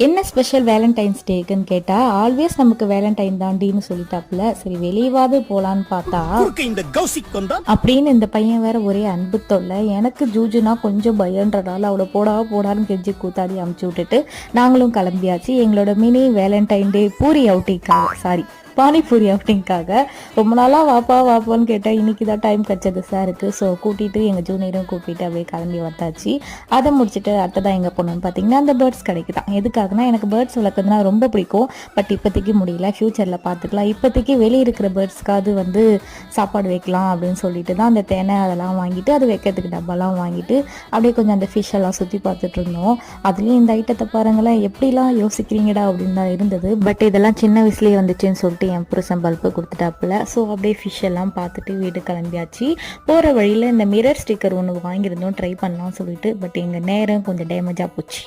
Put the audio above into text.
என்ன special Valentine's டேக்குன்னு கேட்டா always நமக்கு வேலண்டைன் தாண்டின்னு சொல்லிட்டாப்புல. சரி வெளியவாது போலான்னு பார்த்தா அப்படின்னு இந்த பையன் வேற ஒரே அன்பு தொல்லை. எனக்கு ஜூஜுனா கொஞ்சம் பயன்றதால அவளை போடான்னு கெஞ்சி கூத்தாடி அமுச்சு விட்டுட்டு நாங்களும் கிளம்பியாச்சு எங்களோட மினி வேலண்டைன் டே பூரி அவுட்டிங்காக பானிபூரி அவுட்டிங்காக. ரொம்ப நாளாக வாப்பான்னு கேட்டேன். இன்னைக்கு தான் டைம் கிடச்சது சாருக்கு. ஸோ கூட்டிகிட்டு எங்கள் ஜூனியரும் கூப்பிட்டு அப்படியே கிளம்பி வந்தாச்சு. அதை முடிச்சுட்டு அடுத்ததான் எங்கே போனோம்னு பார்த்தீங்கன்னா அந்த பேர்ட்ஸ் கடைக்கு தான். எதுக்காகனா எனக்கு பேர்ட்ஸ் வளர்க்குறதுனா ரொம்ப பிடிக்கும். பட் இப்போதைக்கு முடியல, ஃப்யூச்சரில் பார்த்துக்கலாம். இப்போதைக்கு வெளியே இருக்கிற பேர்ட்ஸ்க்காவது சாப்பாடு வைக்கலாம் அப்படின்னு சொல்லிட்டு தான் அந்த தேனை அதெல்லாம் வாங்கிட்டு அது வைக்கிறதுக்கு டப்பாலாம் வாங்கிட்டு அப்படியே கொஞ்சம் அந்த ஃபிஷ் எல்லாம் சுற்றி பார்த்துட்டு இருந்தோம். அதுலேயும் இந்த ஐட்டத்தை பாருங்களேன், எப்படிலாம் யோசிக்கிறீங்கடா அப்படின்னு தான் இருந்தது. பட் இதெல்லாம் சின்ன வயசுலேயே வந்துச்சுன்னு சொல்லிட்டு என் புருஷன் பல்பு கொடுத்துட்டாப்புல. ஸோ அப்படியே ஃபிஷ் எல்லாம் பார்த்துட்டு வீடு கிளம்பியாச்சு. போகிற வழியில் இந்த மிரர் ஸ்டிக்கர் ஒன்று வாங்கியிருந்தோம் ட்ரை பண்ணலாம் சொல்லிட்டு. பட் எங்கள் நேரம் கொஞ்சம் டேமேஜாக போச்சு.